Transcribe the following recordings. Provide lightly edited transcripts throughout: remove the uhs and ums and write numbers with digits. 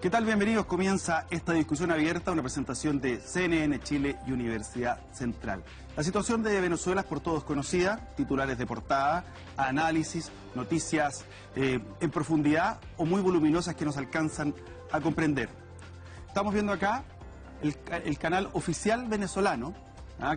¿Qué tal? Bienvenidos. Comienza esta discusión abierta, una presentación de CNN Chile y Universidad Central. La situación de Venezuela es por todos conocida, titulares de portada, análisis, noticias en profundidad o muy voluminosas que nos alcanzan a comprender. Estamos viendo acá el canal oficial venezolano,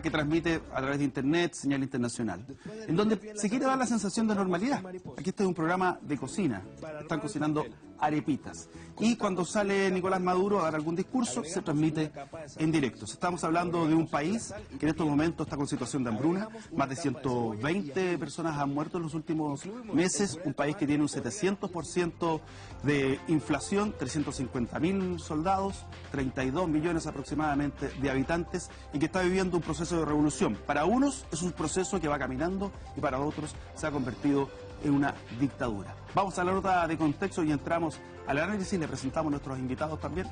que transmite a través de internet, señal internacional, en donde se quiere dar la sensación de normalidad. Aquí este es un programa de cocina, están cocinando arepitas. Y cuando sale Nicolás Maduro a dar algún discurso, se transmite en directo. Estamos hablando de un país que en estos momentos está con situación de hambruna, más de 120 personas han muerto en los últimos meses, un país que tiene un 700% de inflación, 350.000 soldados, 32 millones aproximadamente de habitantes y que está viviendo un proceso de revolución. Para unos es un proceso que va caminando y para otros se ha convertido en una dictadura. Vamos a la nota de contexto y entramos al análisis, le presentamos a nuestros invitados también.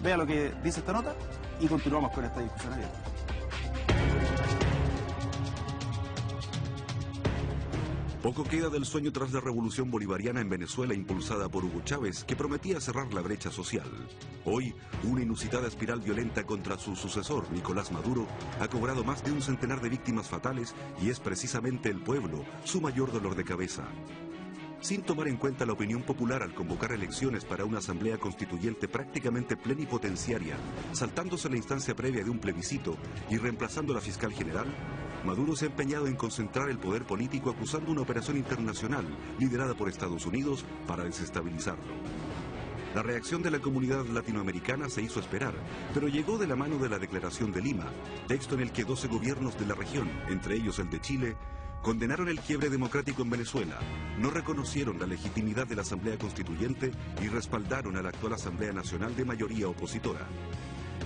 Vea lo que dice esta nota y continuamos con esta discusión abierta. Poco queda del sueño tras la revolución bolivariana en Venezuela impulsada por Hugo Chávez, que prometía cerrar la brecha social. Hoy, una inusitada espiral violenta contra su sucesor, Nicolás Maduro, ha cobrado más de un centenar de víctimas fatales y es precisamente el pueblo su mayor dolor de cabeza. Sin tomar en cuenta la opinión popular al convocar elecciones para una asamblea constituyente prácticamente plenipotenciaria, saltándose la instancia previa de un plebiscito y reemplazando a la fiscal general, Maduro se ha empeñado en concentrar el poder político acusando una operación internacional liderada por Estados Unidos para desestabilizarlo. La reacción de la comunidad latinoamericana se hizo esperar, pero llegó de la mano de la Declaración de Lima, texto en el que 12 gobiernos de la región, entre ellos el de Chile, condenaron el quiebre democrático en Venezuela, no reconocieron la legitimidad de la Asamblea Constituyente y respaldaron a la actual Asamblea Nacional de mayoría opositora.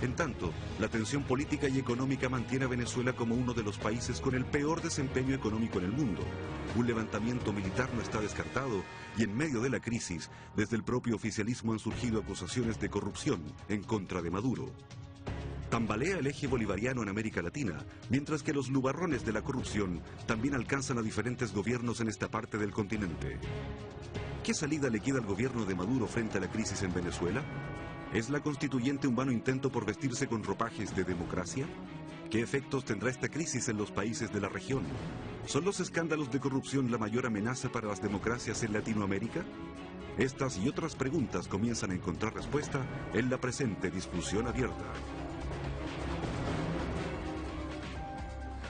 En tanto, la tensión política y económica mantiene a Venezuela como uno de los países con el peor desempeño económico en el mundo. Un levantamiento militar no está descartado y en medio de la crisis, desde el propio oficialismo han surgido acusaciones de corrupción en contra de Maduro. Tambalea el eje bolivariano en América Latina, mientras que los nubarrones de la corrupción también alcanzan a diferentes gobiernos en esta parte del continente. ¿Qué salida le queda al gobierno de Maduro frente a la crisis en Venezuela? ¿Es la constituyente un vano intento por vestirse con ropajes de democracia? ¿Qué efectos tendrá esta crisis en los países de la región? ¿Son los escándalos de corrupción la mayor amenaza para las democracias en Latinoamérica? Estas y otras preguntas comienzan a encontrar respuesta en la presente discusión abierta.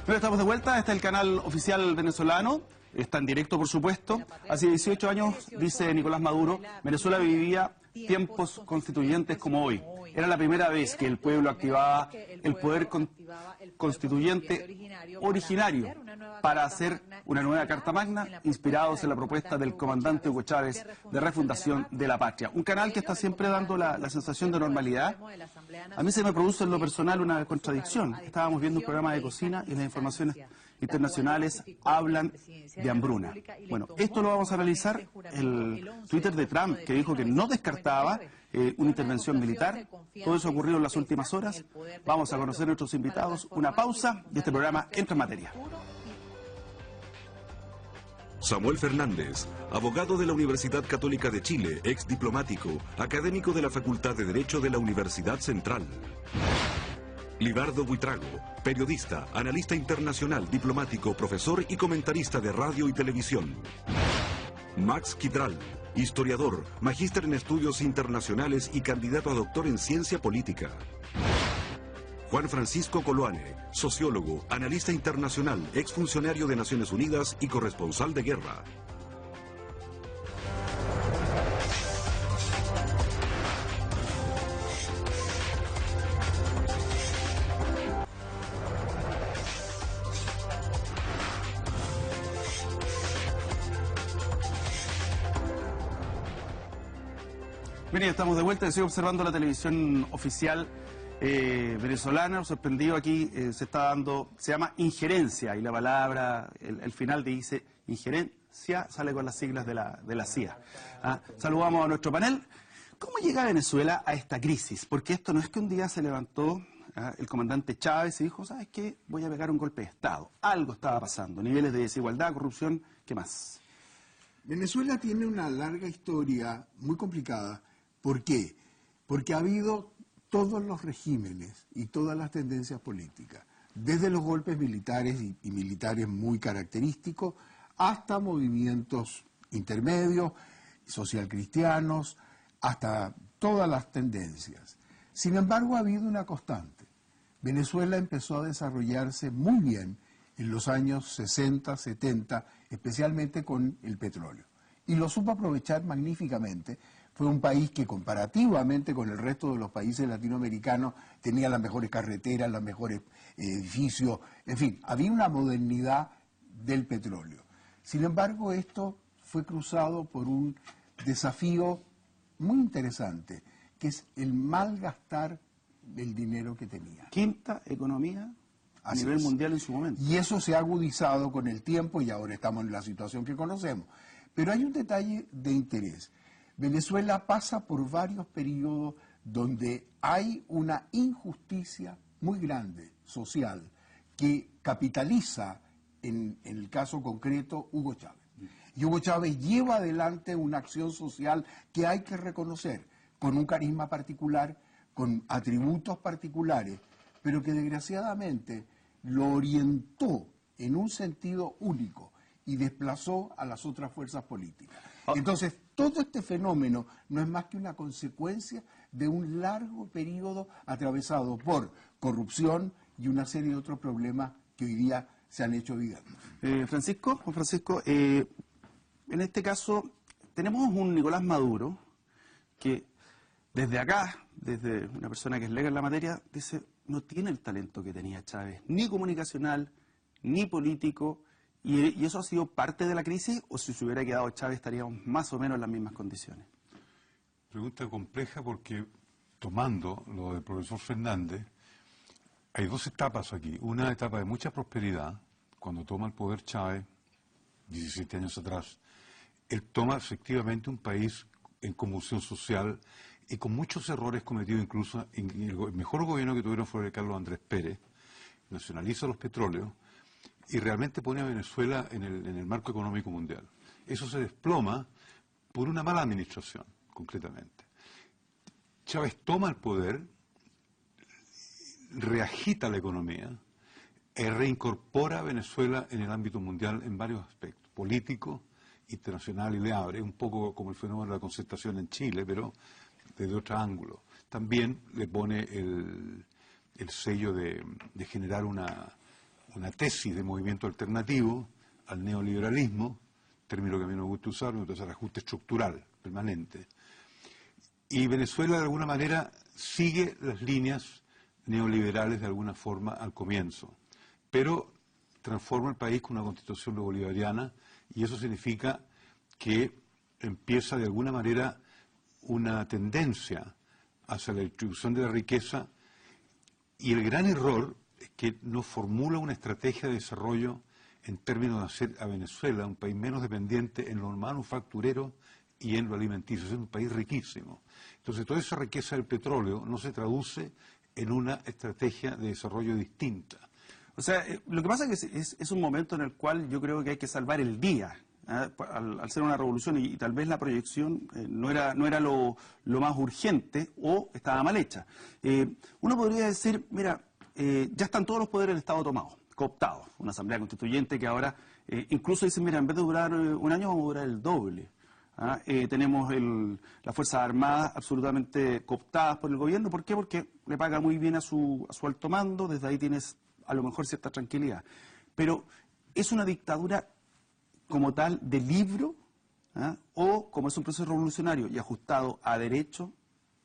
Bueno, estamos de vuelta, este es el canal oficial venezolano, está en directo por supuesto. Hace 18 años, dice Nicolás Maduro, Venezuela vivía tiempos constituyentes como hoy. Era la primera vez que el pueblo activaba el poder constituyente originario para hacer una nueva Carta Magna, inspirados en la propuesta del comandante Hugo Chávez de refundación de la patria. Un canal que está siempre dando la sensación de normalidad. A mí se me produce en lo personal una contradicción. Estábamos viendo un programa de cocina y las informaciones internacionales hablan de hambruna. Bueno, esto lo vamos a analizar. El Twitter de Trump, que dijo que no descartaba una intervención militar. Todo eso ocurrió en las últimas horas. Vamos a conocer a nuestros invitados. Una pausa y este programa entra en materia. Samuel Fernández, abogado de la Universidad Católica de Chile, ex diplomático, académico de la Facultad de Derecho de la Universidad Central. Libardo Buitrago, periodista, analista internacional, diplomático, profesor y comentarista de radio y televisión. Max Quitral, historiador, magíster en estudios internacionales y candidato a doctor en ciencia política. Juan Francisco Coloane, sociólogo, analista internacional, exfuncionario de Naciones Unidas y corresponsal de guerra. Bien, estamos de vuelta, estoy observando la televisión oficial venezolana, sorprendido aquí, se llama injerencia, y la palabra, el final dice injerencia, sale con las siglas de la CIA. Saludamos a nuestro panel. ¿Cómo llega Venezuela a esta crisis? Porque esto no es que un día se levantó el comandante Chávez y dijo, ¿sabes qué? Voy a pegar un golpe de Estado. Algo estaba pasando, niveles de desigualdad, corrupción, ¿qué más? Venezuela tiene una larga historia muy complicada. ¿Por qué? Porque ha habido todos los regímenes y todas las tendencias políticas, desde los golpes militares y militares muy característicos, hasta movimientos intermedios, socialcristianos, hasta todas las tendencias. Sin embargo, ha habido una constante. Venezuela empezó a desarrollarse muy bien en los años 60, 70, especialmente con el petróleo. Y lo supo aprovechar magníficamente. Fue un país que comparativamente con el resto de los países latinoamericanos tenía las mejores carreteras, los mejores edificios, en fin, había una modernidad del petróleo. Sin embargo, esto fue cruzado por un desafío muy interesante, que es el malgastar del dinero que tenía. Quinta economía a nivel mundial en su momento. Y eso se ha agudizado con el tiempo y ahora estamos en la situación que conocemos. Pero hay un detalle de interés. Venezuela pasa por varios periodos donde hay una injusticia muy grande, social, que capitaliza, en el caso concreto, Hugo Chávez. Y Hugo Chávez lleva adelante una acción social que hay que reconocer, con un carisma particular, con atributos particulares, pero que desgraciadamente lo orientó en un sentido único y desplazó a las otras fuerzas políticas. Entonces, todo este fenómeno no es más que una consecuencia de un largo periodo atravesado por corrupción y una serie de otros problemas que hoy día se han hecho evidentes. Juan Francisco, en este caso tenemos un Nicolás Maduro que desde acá, desde una persona que es lega en la materia, dice no tiene el talento que tenía Chávez, ni comunicacional, ni político, y eso ha sido parte de la crisis, o si se hubiera quedado Chávez estaríamos más o menos en las mismas condiciones. Pregunta compleja porque, tomando lo del profesor Fernández, hay dos etapas aquí. Una etapa de mucha prosperidad, cuando toma el poder Chávez, 17 años atrás. Él toma efectivamente un país en convulsión social y con muchos errores cometidos incluso en el mejor gobierno que tuvieron fue el de Carlos Andrés Pérez. Nacionaliza los petróleos y realmente pone a Venezuela en el marco económico mundial. Eso se desploma por una mala administración, concretamente. Chávez toma el poder, reagita la economía, reincorpora a Venezuela en el ámbito mundial en varios aspectos, político, internacional y le abre, un poco como el fenómeno de la concertación en Chile, pero desde otro ángulo. También le pone el sello de generar una tesis de movimiento alternativo al neoliberalismo, término que a mí no me gusta usar, entonces el ajuste estructural permanente. Y Venezuela de alguna manera sigue las líneas neoliberales de alguna forma al comienzo, pero transforma el país con una constitución bolivariana y eso significa que empieza de alguna manera una tendencia hacia la distribución de la riqueza y el gran error es que no formula una estrategia de desarrollo en términos de hacer a Venezuela un país menos dependiente en lo manufacturero y en lo alimenticio. Es un país riquísimo. Entonces, toda esa riqueza del petróleo no se traduce en una estrategia de desarrollo distinta. O sea, lo que pasa es que es un momento en el cual yo creo que hay que salvar el día. Al ser una revolución y tal vez la proyección no era lo más urgente o estaba mal hecha. Uno podría decir, mira, ya están todos los poderes del Estado tomados, cooptados. Una asamblea constituyente que ahora incluso dice, mira, en vez de durar un año vamos a durar el doble. Tenemos las Fuerzas Armadas absolutamente cooptadas por el gobierno. ¿Por qué? Porque le paga muy bien a su alto mando, desde ahí tienes a lo mejor cierta tranquilidad. Pero es una dictadura como tal de libro, o como es un proceso revolucionario y ajustado a derecho,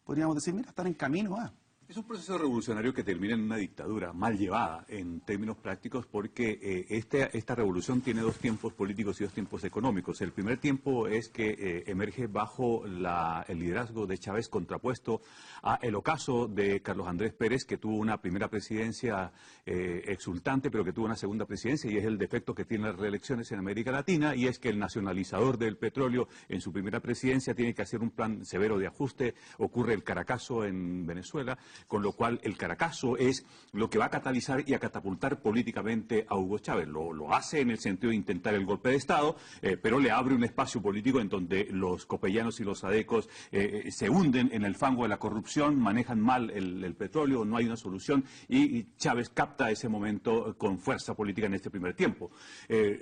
podríamos decir, mira, están en camino a... Es un proceso revolucionario que termina en una dictadura mal llevada en términos prácticos porque esta revolución tiene dos tiempos políticos y dos tiempos económicos. El primer tiempo es que emerge bajo el liderazgo de Chávez contrapuesto a el ocaso de Carlos Andrés Pérez, que tuvo una primera presidencia exultante, pero que tuvo una segunda presidencia, y es el defecto que tienen las reelecciones en América Latina, y es que el nacionalizador del petróleo en su primera presidencia tiene que hacer un plan severo de ajuste. Ocurre el Caracazo en Venezuela. con lo cual el Caracazo es lo que va a catalizar y a catapultar políticamente a Hugo Chávez. Lo hace en el sentido de intentar el golpe de Estado, pero le abre un espacio político en donde los copellanos y los adecos se hunden en el fango de la corrupción, manejan mal el petróleo, no hay una solución y Chávez capta ese momento con fuerza política en este primer tiempo.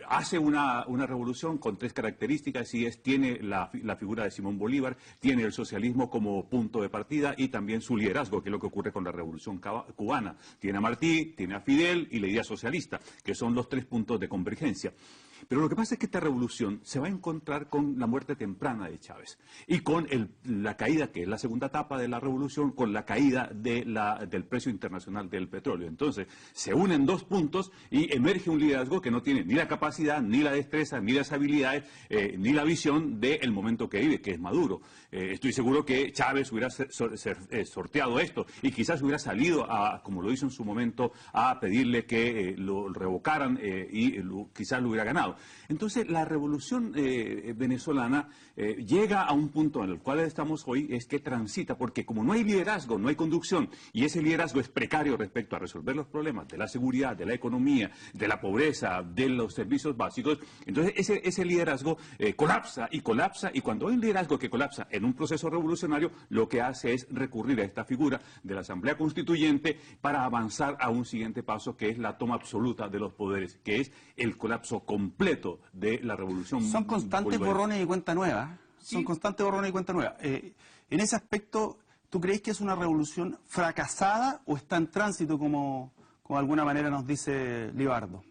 Hace una revolución con tres características y tiene la figura de Simón Bolívar, tiene el socialismo como punto de partida y también su liderazgo, que es lo que ocurre con la revolución cubana. Tiene a Martí, tiene a Fidel y la idea socialista, que son los tres puntos de convergencia. Pero lo que pasa es que esta revolución se va a encontrar con la muerte temprana de Chávez y con la caída, que es la segunda etapa de la revolución, con la caída del precio internacional del petróleo. Entonces, se unen dos puntos y emerge un liderazgo que no tiene ni la capacidad, ni la destreza, ni las habilidades, ni la visión del momento que vive, que es Maduro. Estoy seguro que Chávez hubiera sorteado esto y quizás hubiera salido, como lo hizo en su momento, a pedirle que lo revocaran y quizás lo hubiera ganado. Entonces, la revolución venezolana llega a un punto en el cual estamos hoy, es que transita, porque como no hay liderazgo, no hay conducción, y ese liderazgo es precario respecto a resolver los problemas de la seguridad, de la economía, de la pobreza, de los servicios básicos, entonces ese liderazgo colapsa, y cuando hay un liderazgo que colapsa en un proceso revolucionario, lo que hace es recurrir a esta figura de la Asamblea Constituyente para avanzar a un siguiente paso, que es la toma absoluta de los poderes, que es el colapso completo de la revolución. Son constantes borrones y cuenta nueva. Son constantes borrones y cuenta nueva. En ese aspecto, ¿tú crees que es una revolución fracasada o está en tránsito, como de alguna manera nos dice Libardo?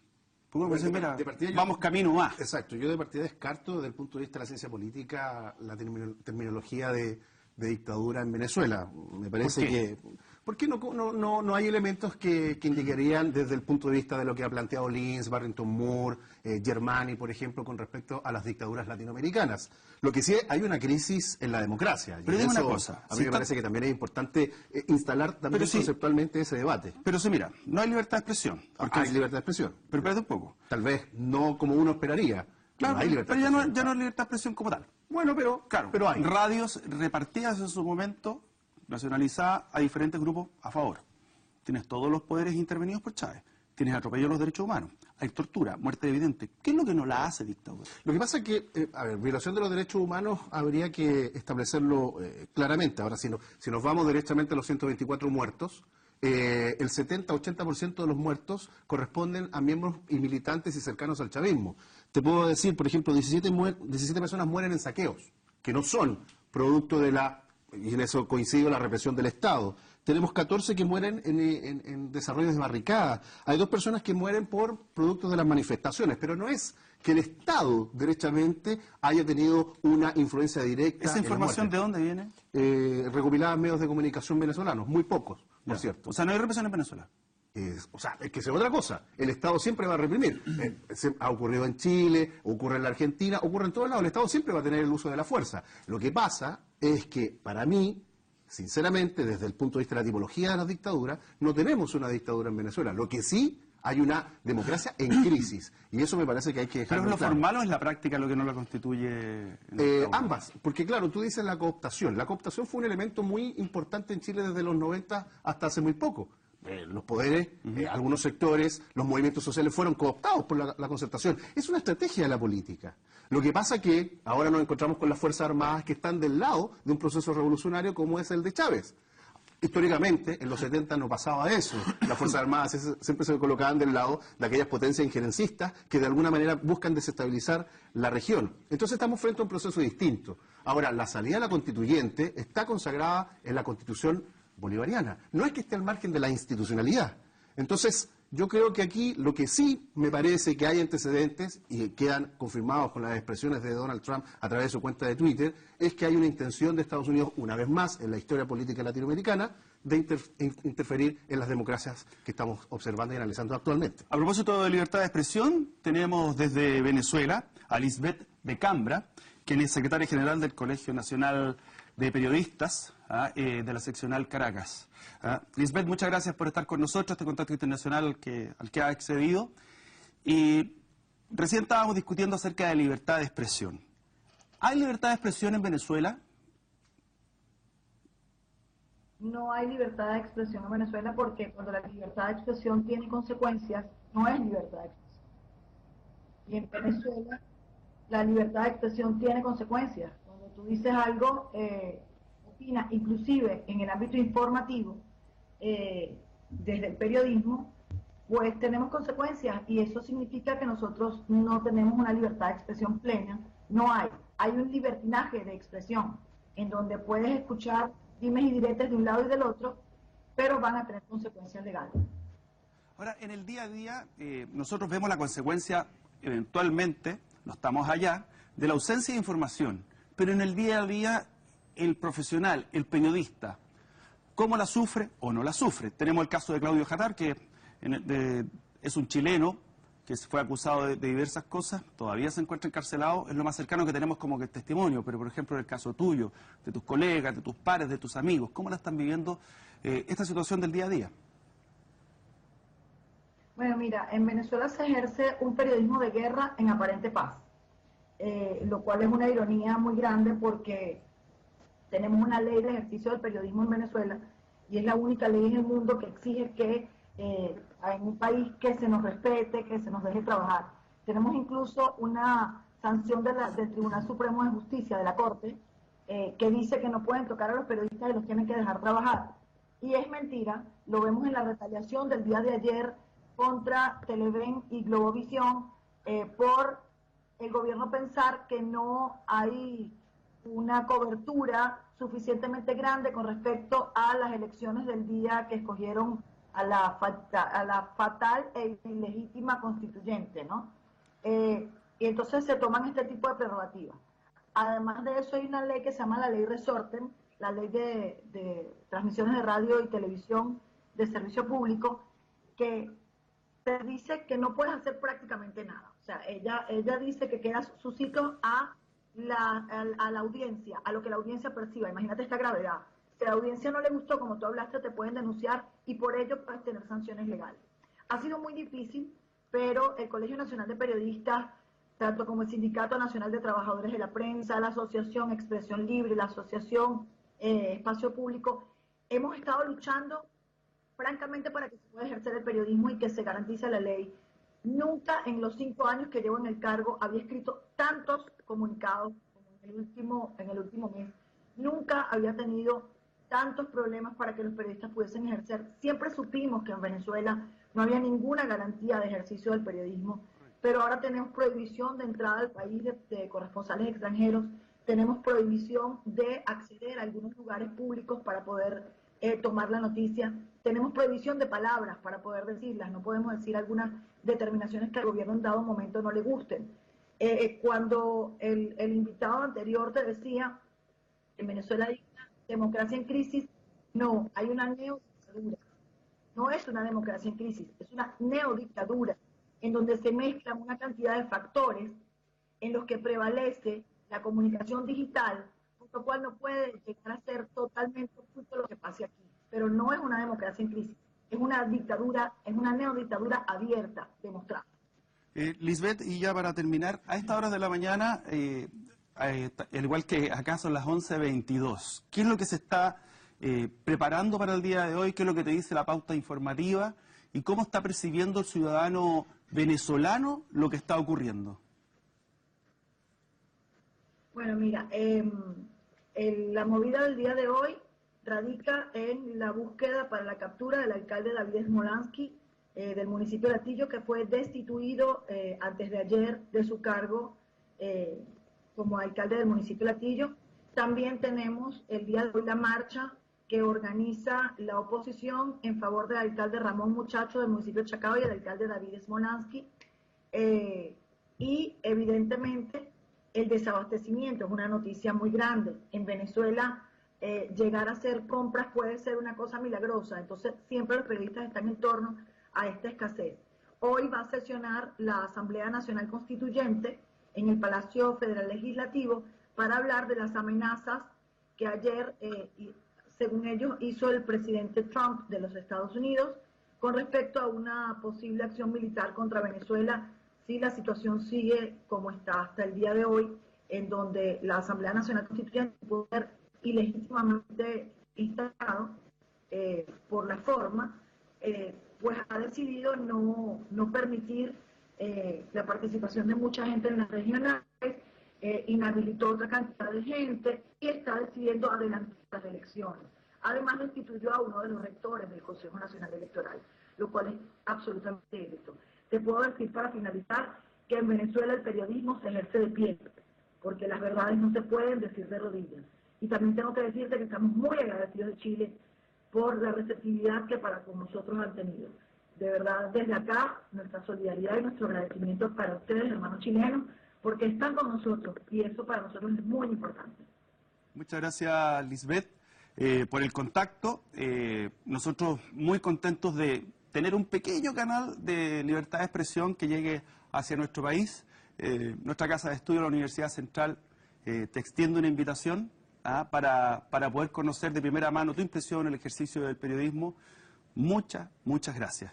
Porque pues, mira, vamos camino más. Exacto. Yo de partida descarto, desde el punto de vista de la ciencia política, la terminología de dictadura en Venezuela. Me parece que... Porque no hay elementos que indicarían desde el punto de vista de lo que ha planteado Lins, Barrington Moore, Germani, por ejemplo, con respecto a las dictaduras latinoamericanas. Lo que sí hay una crisis en la democracia. Pero dime una cosa. A mí me parece que también es importante instalar también conceptualmente ese debate. Pero sí, mira, no hay libertad de expresión. Hay libertad de expresión. Pero espérate un poco. Tal vez no como uno esperaría. Claro, no hay libertad pero ya no hay libertad de expresión como tal. Bueno, pero hay. Radios repartidas en su momento, nacionalizadas a diferentes grupos a favor. Tienes todos los poderes intervenidos por Chávez. Tienes atropello a los derechos humanos. Hay tortura, muerte evidente. ¿Qué es lo que no la hace dictadura? Lo que pasa es que, violación de los derechos humanos habría que establecerlo claramente. Ahora, si nos vamos directamente a los 124 muertos, el 70-80% de los muertos corresponden a miembros y militantes y cercanos al chavismo. Te puedo decir, por ejemplo, 17 personas mueren en saqueos, que no son producto de y en eso coincide la represión del Estado. Tenemos 14 que mueren en desarrollos de barricadas. Hay 2 personas que mueren por productos de las manifestaciones, pero no es que el Estado, derechamente, haya tenido una influencia directa. ¿Esa información de dónde viene? Recopilada en medios de comunicación venezolanos, muy pocos, por cierto. O sea, no hay represión en Venezuela. Es que es otra cosa. El Estado siempre va a reprimir. Ha ocurrido en Chile, ocurre en la Argentina, ocurre en todos lados. El Estado siempre va a tener el uso de la fuerza. Lo que pasa es que, para mí, sinceramente, desde el punto de vista de la tipología de las dictaduras, no tenemos una dictadura en Venezuela. Lo que sí, hay una democracia en crisis. Y eso me parece que hay que dejarlo claro. ¿Pero es lo claro. formal o es la práctica lo que no la constituye? Ambas. Porque, claro, tú dices la cooptación. La cooptación fue un elemento muy importante en Chile desde los 90 hasta hace muy poco. Los poderes, algunos sectores, los movimientos sociales fueron cooptados por la concertación. Es una estrategia de la política. Lo que pasa que ahora nos encontramos con las Fuerzas Armadas que están del lado de un proceso revolucionario como es el de Chávez. Históricamente, en los 70 no pasaba eso. Las Fuerzas Armadas siempre se colocaban del lado de aquellas potencias injerencistas que de alguna manera buscan desestabilizar la región. Entonces estamos frente a un proceso distinto. Ahora, la salida de la constituyente está consagrada en la Constitución bolivariana. No es que esté al margen de la institucionalidad. Entonces, yo creo que aquí lo que sí me parece que hay antecedentes y quedan confirmados con las expresiones de Donald Trump a través de su cuenta de Twitter, es que hay una intención de Estados Unidos, una vez más en la historia política latinoamericana, de interferir en las democracias que estamos observando y analizando actualmente. A propósito de libertad de expresión, tenemos desde Venezuela a Lisbeth Becambra, quien es secretaria general del Colegio Nacional de Periodistas de la seccional Caracas. Lisbeth, muchas gracias por estar con nosotros, este contacto internacional al que ha accedido. Y recién estábamos discutiendo acerca de libertad de expresión. ¿Hay libertad de expresión en Venezuela? no hay libertad de expresión en Venezuela, porque cuando la libertad de expresión tiene consecuencias, no es libertad de expresión. Y en Venezuela la libertad de expresión tiene consecuencias. Cuando tú dices algo, opinas, inclusive en el ámbito informativo, desde el periodismo, pues tenemos consecuencias, y eso significa que nosotros no tenemos una libertad de expresión plena. No hay. Hay un libertinaje de expresión, en donde puedes escuchar dimes y diretes de un lado y del otro, pero van a tener consecuencias legales. Ahora, en el día a día, nosotros vemos la consecuencia, eventualmente, no estamos allá, de la ausencia de información, pero en el día a día, el profesional, el periodista, ¿cómo la sufre o no la sufre? Tenemos el caso de Claudio Jattar, que es un chileno que fue acusado de diversas cosas, todavía se encuentra encarcelado, es lo más cercano que tenemos como que testimonio, pero por ejemplo en el caso tuyo, de tus colegas, de tus pares, de tus amigos, ¿cómo la están viviendo esta situación del día a día? Bueno, mira, en Venezuela se ejerce un periodismo de guerra en aparente paz, lo cual es una ironía muy grande, porque tenemos una ley de ejercicio del periodismo en Venezuela, y es la única ley en el mundo que exige que en un país que se nos respete, que se nos deje trabajar. Tenemos incluso una sanción del Tribunal Supremo de Justicia, de la Corte, que dice que no pueden tocar a los periodistas y los tienen que dejar trabajar. Y es mentira, lo vemos en la retaliación del día de ayer contra Televen y Globovisión, por el gobierno pensar que no hay una cobertura suficientemente grande con respecto a las elecciones del día que escogieron a la fatal e ilegítima constituyente, ¿no? Y entonces se toman este tipo de prerrogativas. Además de eso, hay una ley que se llama la ley Resorten, la ley de transmisiones de radio y televisión de servicio público, que te dice que no puedes hacer prácticamente nada. O sea, ella dice que queda suscito a la audiencia, a lo que la audiencia perciba. Imagínate esta gravedad. Si a la audiencia no le gustó, como tú hablaste, te pueden denunciar, y por ello puedes tener sanciones legales. Ha sido muy difícil, pero el Colegio Nacional de Periodistas, tanto como el Sindicato Nacional de Trabajadores de la Prensa, la Asociación Expresión Libre, la Asociación Espacio Público, hemos estado luchando francamente para que se pueda ejercer el periodismo y que se garantice la ley. Nunca en los 5 años que llevo en el cargo había escrito tantos comunicados como en el último mes. Nunca había tenido tantos problemas para que los periodistas pudiesen ejercer. Siempre supimos que en Venezuela no había ninguna garantía de ejercicio del periodismo, pero ahora tenemos prohibición de entrada al país de corresponsales extranjeros, tenemos prohibición de acceder a algunos lugares públicos para poder tomar la noticia, tenemos prohibición de palabras para poder decirlas, no podemos decir algunas determinaciones que al gobierno en dado momento no le gusten. Cuando el invitado anterior te decía, en Venezuela hay una democracia en crisis, no, hay una neodictadura. No es una democracia en crisis, es una neodictadura, en donde se mezclan una cantidad de factores en los que prevalece la comunicación digital, por lo cual no puede llegar a ser totalmente justo lo que pase aquí. Pero no es una democracia en crisis, es una dictadura, es una neodictadura abierta, demostrada. Lisbeth, y ya para terminar, a esta hora de la mañana, al igual que acá son las 11:22, ¿qué es lo que se está preparando para el día de hoy? ¿Qué es lo que te dice la pauta informativa? ¿Y cómo está percibiendo el ciudadano venezolano lo que está ocurriendo? Bueno, mira, la movida del día de hoy radica en la búsqueda para la captura del alcalde David Smolansky, del municipio de Atillo, que fue destituido antes de ayer de su cargo como alcalde del municipio de Atillo. También tenemos el día de hoy la marcha que organiza la oposición en favor del alcalde Ramón Muchacho del municipio de Chacao y el alcalde David Smolansky. Y evidentemente el desabastecimiento es una noticia muy grande. En Venezuela llegar a hacer compras puede ser una cosa milagrosa, entonces siempre los periodistas están en torno a esta escasez. Hoy va a sesionar la Asamblea Nacional Constituyente en el Palacio Federal Legislativo para hablar de las amenazas que ayer, según ellos, hizo el presidente Trump de los Estados Unidos con respecto a una posible acción militar contra Venezuela si la situación sigue como está hasta el día de hoy, en donde la Asamblea Nacional Constituyente puede ser ilegítimamente instalado por la forma, pues ha decidido no permitir la participación de mucha gente en las regionales, inhabilitó otra cantidad de gente y está decidiendo adelantar las elecciones. Además, destituyó a uno de los rectores del Consejo Nacional Electoral, lo cual es absolutamente ilegal. Te puedo decir para finalizar que en Venezuela el periodismo se ejerce de pie, porque las verdades no se pueden decir de rodillas. Y también tengo que decirte que estamos muy agradecidos de Chile por la receptividad que para con nosotros han tenido. De verdad, desde acá, nuestra solidaridad y nuestro agradecimiento para ustedes, hermanos chilenos, porque están con nosotros y eso para nosotros es muy importante. Muchas gracias, Lisbeth, por el contacto. Nosotros muy contentos de tener un pequeño canal de libertad de expresión que llegue hacia nuestro país. Nuestra Casa de Estudio, la Universidad Central, te extiende una invitación para poder conocer de primera mano tu impresión en el ejercicio del periodismo. Muchas gracias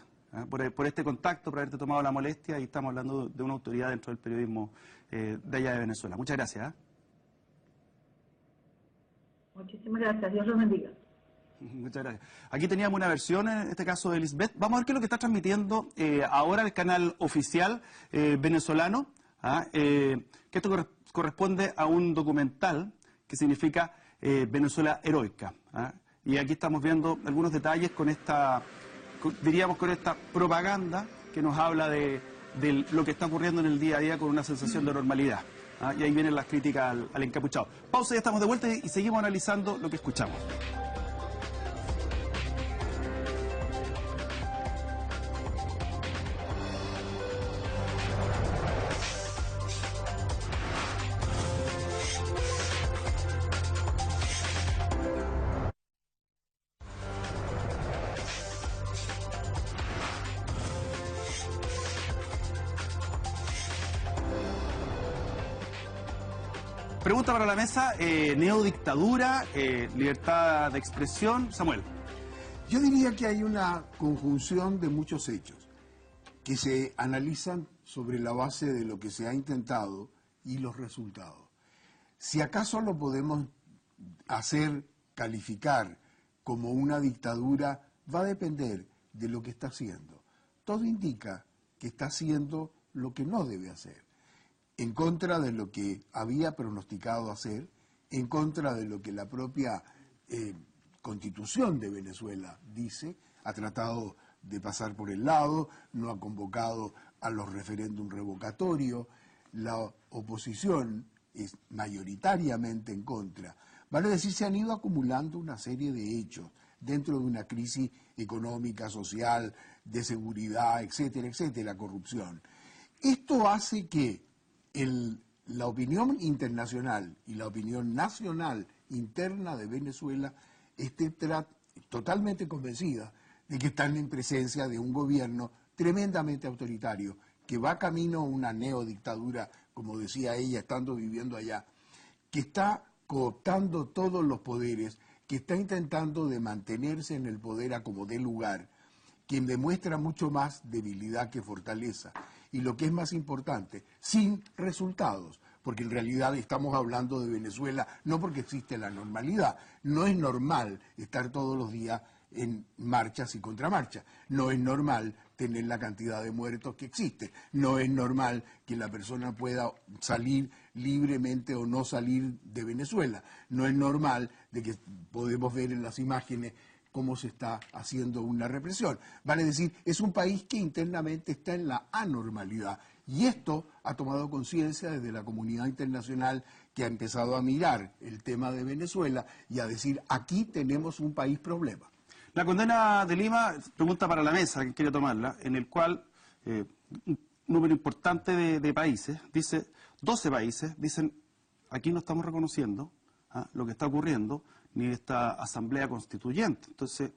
por este contacto, por haberte tomado la molestia, y estamos hablando de una autoridad dentro del periodismo de allá de Venezuela. Muchas gracias. Muchísimas gracias. Dios los bendiga. Muchas gracias. Aquí teníamos una versión, en este caso de Lisbeth. Vamos a ver qué es lo que está transmitiendo ahora el canal oficial venezolano, que esto corresponde a un documental que significa Venezuela Heroica. Y aquí estamos viendo algunos detalles con esta, diríamos, con esta propaganda que nos habla de lo que está ocurriendo en el día a día con una sensación de normalidad. Y ahí vienen las críticas al encapuchado. Pausa, ya estamos de vuelta y seguimos analizando lo que escuchamos. Pregunta para la mesa, neodictadura, libertad de expresión. Samuel. Yo diría que hay una conjunción de muchos hechos que se analizan sobre la base de lo que se ha intentado y los resultados. Si acaso lo podemos calificar como una dictadura, va a depender de lo que está haciendo. Todo indica que está haciendo lo que no debe hacer, en contra de lo que había pronosticado hacer, en contra de lo que la propia Constitución de Venezuela dice, ha tratado de pasar por el lado, no ha convocado a los referéndum revocatorios, la oposición es mayoritariamente en contra. Vale decir, se han ido acumulando una serie de hechos dentro de una crisis económica, social, de seguridad, etcétera, etcétera, corrupción. Esto hace que la opinión internacional y la opinión nacional interna de Venezuela esté totalmente convencida de que están en presencia de un gobierno tremendamente autoritario, que va camino a una neodictadura, como decía ella, estando viviendo allá, que está cooptando todos los poderes, que está intentando de mantenerse en el poder a como dé lugar, quien demuestra mucho más debilidad que fortaleza. Y lo que es más importante, sin resultados, porque en realidad estamos hablando de Venezuela no porque existe la normalidad. No es normal estar todos los días en marchas y contramarchas. No es normal tener la cantidad de muertos que existe. No es normal que la persona pueda salir libremente o no salir de Venezuela. No es normal de que podemos ver en las imágenes cómo se está haciendo una represión. Vale decir, es un país que internamente está en la anormalidad. Y esto ha tomado conciencia desde la comunidad internacional, que ha empezado a mirar el tema de Venezuela y a decir, aquí tenemos un país problema. La condena de Lima, pregunta para la mesa, que quiere tomarla, en el cual un número importante de países, dice, 12 países, dicen, aquí no estamos reconociendo lo que está ocurriendo, ni esta asamblea constituyente. Entonces,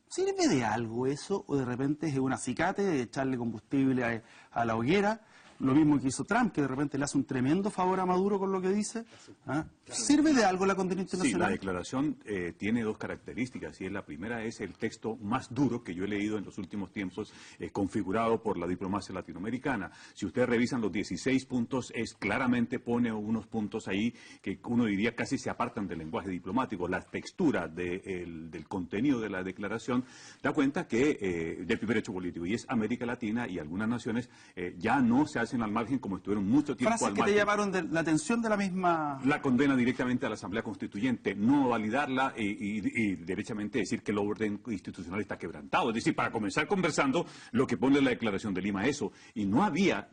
¿sirve de algo eso o de repente es un acicate de echarle combustible a la hoguera? lo mismo que hizo Trump, que de repente le hace un tremendo favor a Maduro con lo que dice. ¿Ah? ¿Sirve de algo la condena Sí, internacional? la declaración tiene dos características, y la primera es el texto más duro que yo he leído en los últimos tiempos, configurado por la diplomacia latinoamericana. Si ustedes revisan los 16 puntos, claramente pone unos puntos ahí que uno diría casi se apartan del lenguaje diplomático. La textura del contenido de la declaración da cuenta que del primer hecho político, y es América Latina y algunas naciones ya no se hacen al margen como estuvieron mucho tiempo Frases al que margen. te llamaron de la atención de la misma... La condena directamente a la Asamblea Constituyente, no validarla y derechamente decir que el orden institucional está quebrantado. Es decir, para comenzar conversando, lo que pone la Declaración de Lima eso. Y no había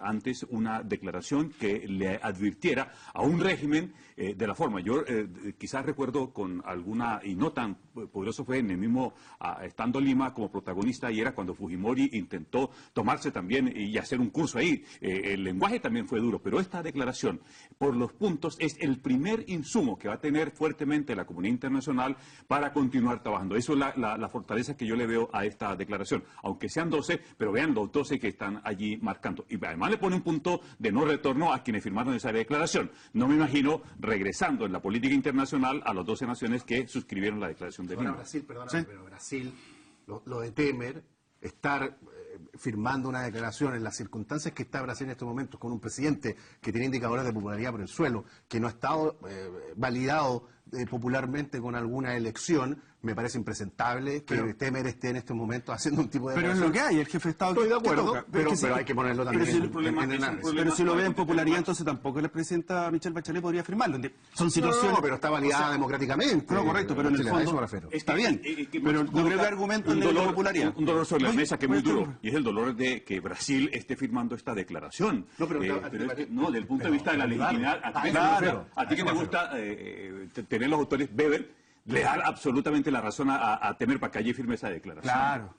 antes una declaración que le advirtiera a un régimen de la forma. Yo quizás recuerdo con alguna, y no tan poderoso fue en el mismo, estando Lima como protagonista, y era cuando Fujimori intentó tomarse también y hacer un curso ahí. El lenguaje también fue duro, pero esta declaración, por los puntos, es el primer insumo que va a tener fuertemente la comunidad internacional para continuar trabajando. Eso es la fortaleza que yo le veo a esta declaración, aunque sean 12, pero vean los 12 que están allí marcando. Y además le pone un punto de no retorno a quienes firmaron esa declaración. No me imagino regresando en la política internacional a las 12 naciones que suscribieron la declaración de Lima. Brasil, perdóname, pero Brasil, lo de Temer, estar firmando una declaración en las circunstancias que está Brasil en estos momentos, con un presidente que tiene indicadores de popularidad por el suelo, que no ha estado validado popularmente con alguna elección, me parece impresentable que Temer esté en estos momentos haciendo un tipo de... Pero es lo que hay, el jefe de Estado... Estoy de acuerdo, toca. pero hay que ponerlo también en análisis. Pero si lo ve en popularidad, entonces tampoco la presidenta Michelle Bachelet podría firmarlo. Son situaciones... No, pero está validada democráticamente. No, correcto, pero en el A eso me fondo refiero. está bien. Pero no creo que argumento en la popularidad. Un dolor sobre la mesa que es muy duro, y es el dolor de que Brasil esté firmando esta declaración. No, pero del punto de vista de la legitimidad, a ti que te gusta tener los autores, Weber le da absolutamente la razón a Temer para que allí firme esa declaración.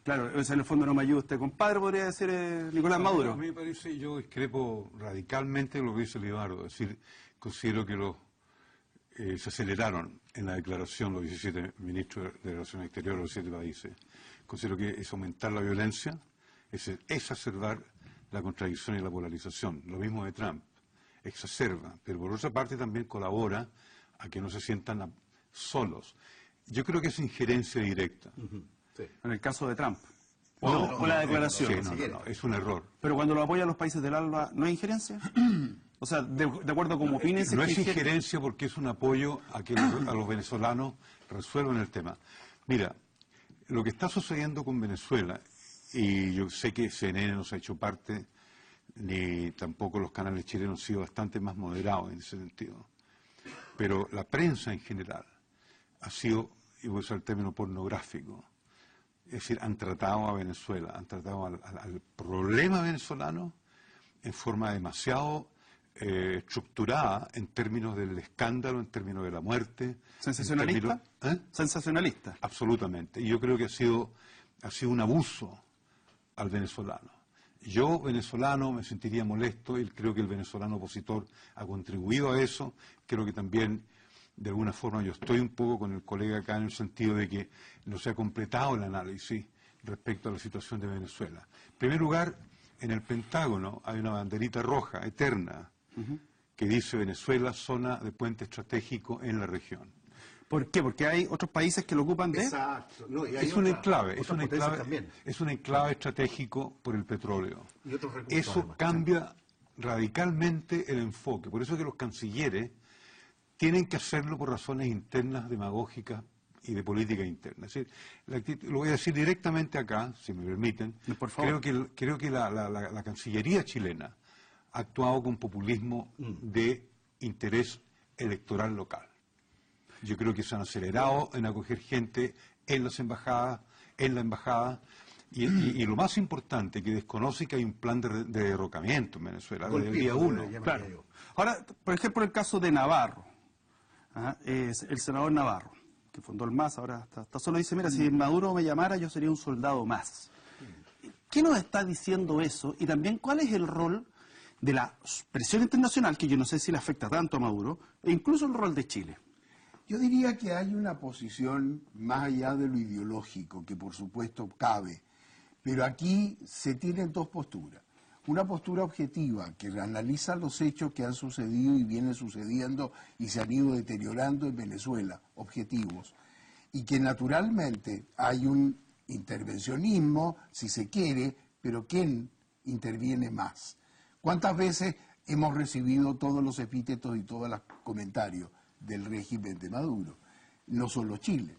Claro. O sea, en el fondo no me ayuda usted, compadre, podría decir Nicolás Maduro. A mí me parece, yo discrepo radicalmente de lo que dice Libardo. Es decir, considero que se aceleraron en la declaración los 17 ministros de Relaciones Exteriores de los 7 países. Considero que es aumentar la violencia, es exacerbar la contradicción y la polarización. Lo mismo de Trump, exacerba, pero por otra parte también colabora a que no se sientan solos. Yo creo que es injerencia directa. Sí. En el caso de Trump. O la declaración. Sí, no, es un error. Pero cuando lo apoyan los países del ALBA, ¿no hay injerencia? O sea, de acuerdo a cómo opinen... No es injerencia porque es un apoyo a que a los venezolanos resuelvan el tema. Mira, lo que está sucediendo con Venezuela, y yo sé que CNN no se ha hecho parte, ni tampoco los canales chilenos han sido bastante más moderados en ese sentido, pero la prensa en general ha sido, y voy a usar el término pornográfico, es decir, han tratado a Venezuela, han tratado al problema venezolano en forma demasiado estructurada en términos del escándalo, en términos de la muerte. ¿Sensacionalista? Sensacionalista. Absolutamente. Y yo creo que ha sido un abuso al venezolano. Yo, venezolano, me sentiría molesto y creo que el venezolano opositor ha contribuido a eso. Creo que también, de alguna forma, yo estoy un poco con el colega acá en el sentido de que no se ha completado el análisis respecto a la situación de Venezuela. En primer lugar, en el Pentágono hay una banderita roja, eterna, que dice Venezuela, zona de puente estratégico en la región. ¿Por qué? Porque hay otros países que lo ocupan de... Exacto. No, y hay Es un enclave, también. es un enclave estratégico por el petróleo. Y otros recursos, Eso además. cambia radicalmente el enfoque. Por eso que los cancilleres tienen que hacerlo por razones internas, demagógicas y de política interna. Es decir, lo voy a decir directamente acá, si me permiten. Por favor. Creo que la Cancillería chilena ha actuado con populismo de interés electoral local. Yo creo que se han acelerado en acoger gente en las embajadas, en la embajada, y lo más importante, que desconoce que hay un plan de derrocamiento en Venezuela, desde el día 1. Claro. Ahora, por ejemplo, el caso de Navarro, es el senador Navarro, que fundó el MAS, ahora está solo dice, mira, si Maduro me llamara, yo sería un soldado más. ¿Qué nos está diciendo eso? Y también, ¿cuál es el rol de la presión internacional, que yo no sé si le afecta tanto a Maduro, e incluso el rol de Chile? Yo diría que hay una posición más allá de lo ideológico, que por supuesto cabe, pero aquí se tienen dos posturas. una postura objetiva que analiza los hechos que han sucedido y vienen sucediendo y se han ido deteriorando en Venezuela, objetivos, y que naturalmente hay un intervencionismo, si se quiere, pero ¿quién interviene más? ¿Cuántas veces hemos recibido todos los epítetos y todos los comentarios del régimen de Maduro? No solo Chile,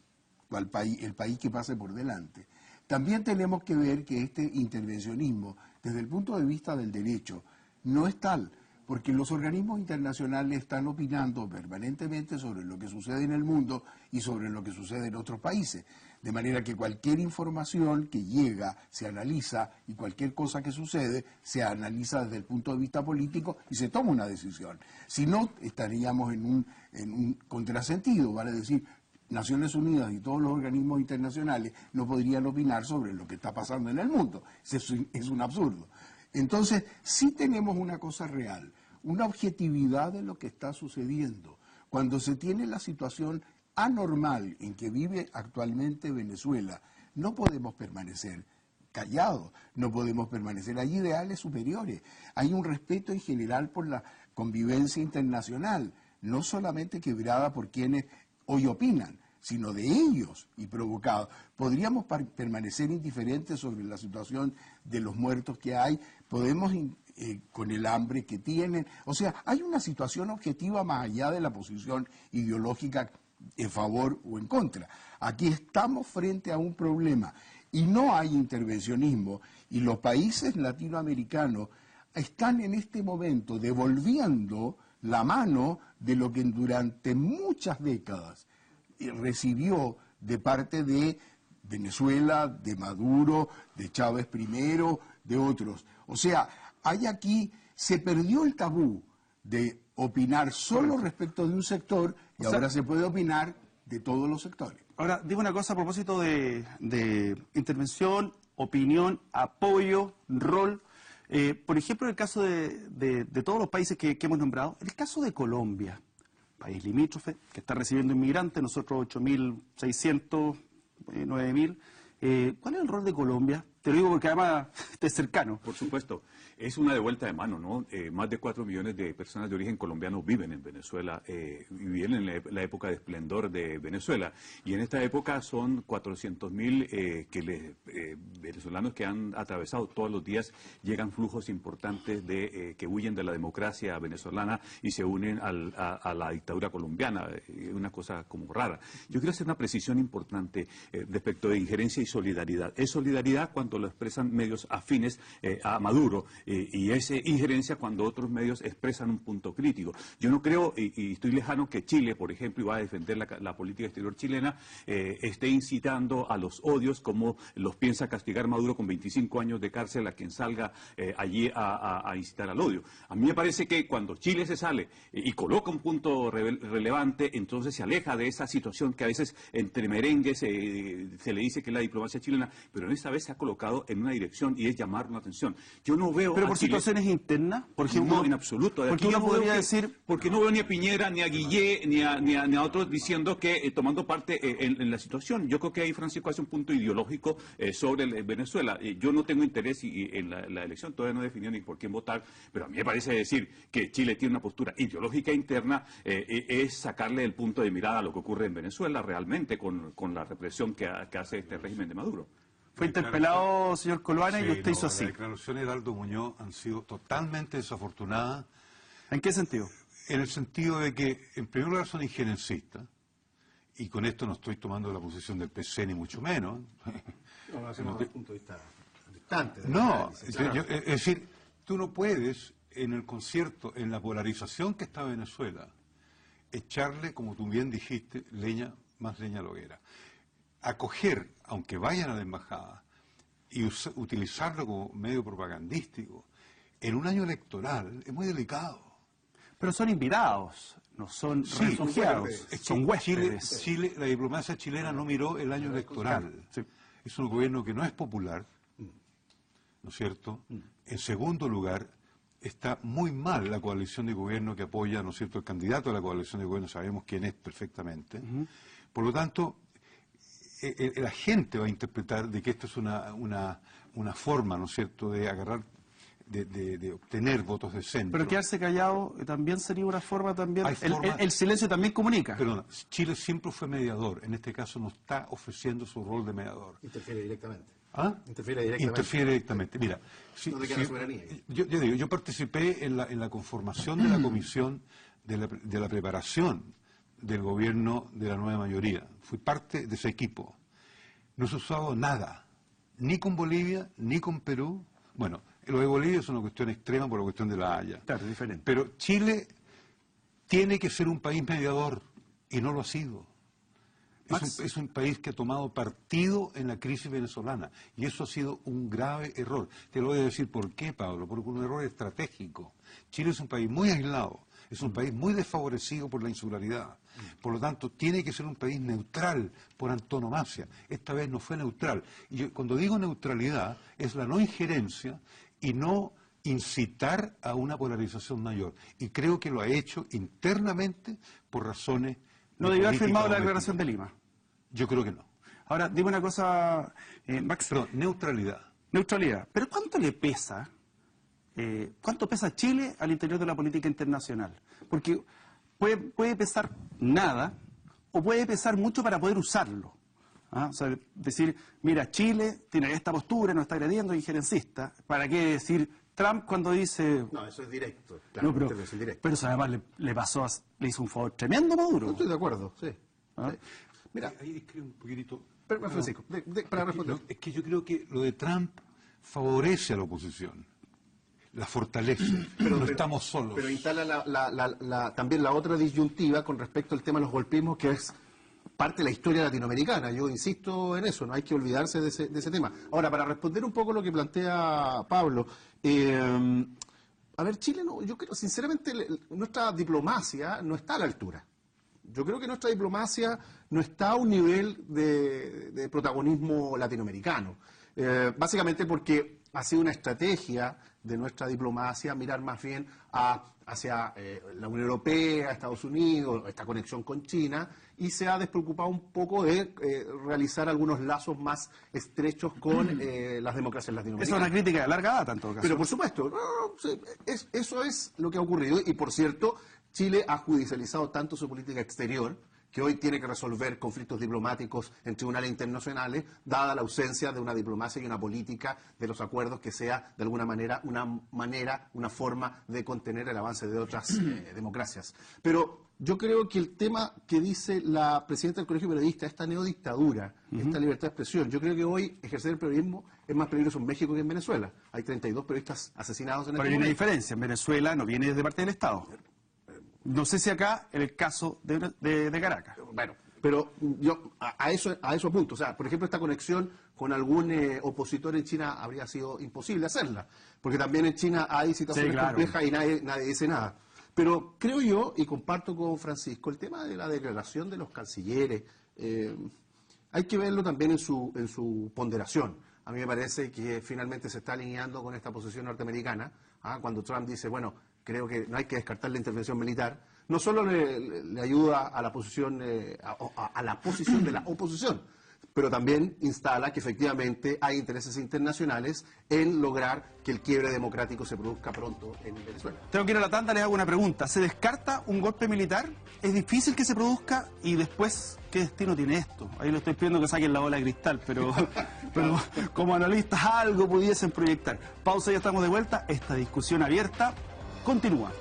el país que pase por delante. También tenemos que ver que este intervencionismo, desde el punto de vista del derecho, no es tal, porque los organismos internacionales están opinando permanentemente sobre lo que sucede en el mundo y sobre lo que sucede en otros países. De manera que cualquier información que llega se analiza y cualquier cosa que sucede se analiza desde el punto de vista político y se toma una decisión. Si no, estaríamos en un contrasentido, vale decir, Naciones Unidas y todos los organismos internacionales no podrían opinar sobre lo que está pasando en el mundo. Es un absurdo. Entonces, sí tenemos una cosa real, una objetividad de lo que está sucediendo. Cuando se tiene la situación anormal en que vive actualmente Venezuela, no podemos permanecer callados, no podemos permanecer. Hay ideales superiores, hay un respeto en general por la convivencia internacional, no solamente quebrada por quienes hoy opinan, sino de ellos y provocados. Podríamos permanecer indiferentes sobre la situación de los muertos que hay, podemos con el hambre que tienen. O sea, hay una situación objetiva más allá de la posición ideológica en favor o en contra. Aquí estamos frente a un problema y no hay intervencionismo, y los países latinoamericanos están en este momento devolviendo la mano de lo que durante muchas décadas recibió de parte de Venezuela, de Maduro, de Chávez primero, de otros. O sea, se perdió el tabú de opinar solo respecto de un sector y ahora se puede opinar de todos los sectores. Ahora, digo una cosa a propósito de intervención, opinión, apoyo, rol. Por ejemplo, en el caso de todos los países que hemos nombrado, el caso de Colombia, país limítrofe, que está recibiendo inmigrantes, nosotros 8.600, 9.000. ¿Cuál es el rol de Colombia? Te lo digo porque además es cercano. Por supuesto. Es una devuelta de mano, ¿no? Más de 4 millones de personas de origen colombiano viven en Venezuela, viven en la época de esplendor de Venezuela. Y en esta época son 400.000 venezolanos que han atravesado todos los días, llegan flujos importantes que huyen de la democracia venezolana y se unen a la dictadura colombiana, una cosa como rara. Yo quiero hacer una precisión importante respecto de injerencia y solidaridad. Es solidaridad cuando lo expresan medios afines a Maduro, y es injerencia cuando otros medios expresan un punto crítico. Yo no creo, y estoy lejano, que Chile, por ejemplo, y va a defender la política exterior chilena, esté incitando a los odios como los piensa castigar Maduro con 25 años de cárcel a quien salga allí a incitar al odio. A mí me parece que cuando Chile se sale y coloca un punto relevante, entonces se aleja de esa situación que a veces entre merengues se le dice que es la diplomacia chilena, pero en esta vez se ha colocado en una dirección y es llamar la atención. Yo no veo ¿Pero por situaciones internas? Por ejemplo, no, en absoluto. Porque uno podría decir... Porque no veo ni a Piñera, ni a Guillé, ni a otros diciendo que tomando parte en la situación. Yo creo que ahí Francisco hace un punto ideológico sobre Venezuela. Yo no tengo interés en la elección, todavía no he definido ni por quién votar, pero a mí me parece decir que Chile tiene una postura ideológica interna, es sacarle el punto de mirada a lo que ocurre en Venezuela realmente con la represión que hace este régimen de Maduro. Fue interpelado, señor Coluana, y usted hizo así. Las declaraciones de Aldo Muñoz han sido totalmente desafortunadas. ¿En qué sentido? En el sentido de que, en primer lugar, son injerencistas, y con esto no estoy tomando la posición del PC, ni mucho menos. No, lo hacemos desde un punto de vista distante. No, es decir, tú no puedes, en el concierto, en la polarización que está Venezuela, echarle, como tú bien dijiste, más leña a la hoguera. Acoger, aunque vayan a la embajada, y utilizarlo como medio propagandístico, en un año electoral, es muy delicado. Pero son invitados, no son refugiados, son huéspedes. Chile, la diplomacia chilena no miró el año electoral. Sí. Es un gobierno que no es popular, ¿no es cierto? En segundo lugar, está muy mal la coalición de gobierno que apoya, ¿no es cierto?, el candidato a la coalición de gobierno, sabemos quién es perfectamente. Por lo tanto, la gente va a interpretar de que esto es una forma, ¿no es cierto?, de agarrar de obtener votos de centro. Pero quedarse callado también sería una forma también... Hay El silencio también comunica. Perdona, Chile siempre fue mediador. En este caso no está ofreciendo su rol de mediador. Interfiere directamente. ¿Ah? Interfiere directamente. Interfiere directamente. Mira, No te queda soberanía. yo participé en la conformación de la comisión de la preparación del gobierno de la nueva mayoría. Fui parte de ese equipo. No se ha usado nada, ni con Bolivia, ni con Perú. Bueno, lo de Bolivia es una cuestión extrema por la cuestión de la Haya. Claro, diferente. Pero Chile tiene que ser un país mediador, y no lo ha sido. Es un país que ha tomado partido en la crisis venezolana, y eso ha sido un grave error. Te lo voy a decir por qué, Pablo, porque un error estratégico. Chile es un país muy aislado, es un país muy desfavorecido por la insularidad. Por lo tanto, tiene que ser un país neutral por antonomasia. Esta vez no fue neutral. Y cuando digo neutralidad, es la no injerencia y no incitar a una polarización mayor. Y creo que lo ha hecho internamente por razones... ¿No debió haber firmado la declaración de Lima? Yo creo que no. Ahora, dime una cosa, Max. Perdón, neutralidad. Neutralidad. ¿Pero cuánto le pesa, cuánto pesa Chile al interior de la política internacional? Porque puede pesar nada o puede pesar mucho para poder usarlo. ¿Ah? O sea, decir, mira, Chile tiene esta postura, nos está agrediendo, injerencista. ¿Para qué decir Trump cuando dice... No, eso es directo. Claro, No, pero es directo. pero eso además le hizo un favor tremendo a Maduro. No estoy de acuerdo, sí. ¿Ah? Sí. Mira, Ahí escribo un poquitito... pero, Francisco, para responder. Es que yo creo que lo de Trump favorece a la oposición, la fortalece. No estamos solos. Pero instala también la otra disyuntiva con respecto al tema de los golpismos, que es parte de la historia latinoamericana. Yo insisto en eso, no hay que olvidarse de ese tema. Ahora, para responder un poco lo que plantea Pablo, a ver, Chile, yo creo, sinceramente, nuestra diplomacia no está a la altura. Yo creo que nuestra diplomacia no está a un nivel de protagonismo latinoamericano. Básicamente porque ha sido una estrategia de nuestra diplomacia mirar más bien hacia la Unión Europea, Estados Unidos, esta conexión con China, y se ha despreocupado un poco de realizar algunos lazos más estrechos con las democracias latinoamericanas. Esa es una crítica de larga data en todo caso. Pero por supuesto, eso es lo que ha ocurrido, y por cierto, Chile ha judicializado tanto su política exterior que hoy tiene que resolver conflictos diplomáticos en tribunales internacionales, dada la ausencia de una diplomacia y una política de los acuerdos que sea, de alguna manera, una forma de contener el avance de otras democracias. Pero yo creo que el tema que dice la presidenta del Colegio de Periodistas, esta neodictadura, esta libertad de expresión, yo creo que hoy ejercer el periodismo es más peligroso en México que en Venezuela. Hay 32 periodistas asesinados en Pero hay una diferencia, en Venezuela no viene de parte del Estado. No sé si acá, en el caso de Caracas. Bueno, pero yo a eso apunto. O sea, por ejemplo, esta conexión con algún opositor en China habría sido imposible hacerla, porque también en China hay situaciones complejas y nadie dice nada. Pero creo yo, y comparto con Francisco, el tema de la declaración de los cancilleres, hay que verlo también en su ponderación. A mí me parece que finalmente se está alineando con esta posición norteamericana, cuando Trump dice, bueno, creo que no hay que descartar la intervención militar, no solo le ayuda a la posición a la posición de la oposición, pero también instala que efectivamente hay intereses internacionales en lograr que el quiebre democrático se produzca pronto en Venezuela. Tengo que ir a la tanda, les hago una pregunta. ¿Se descarta un golpe militar? ¿Es difícil que se produzca? Y después, ¿qué destino tiene esto? Ahí lo estoy pidiendo que saquen la bola de cristal, pero como analistas algo pudiesen proyectar. Pausa, ya estamos de vuelta. Esta discusión abierta continúa.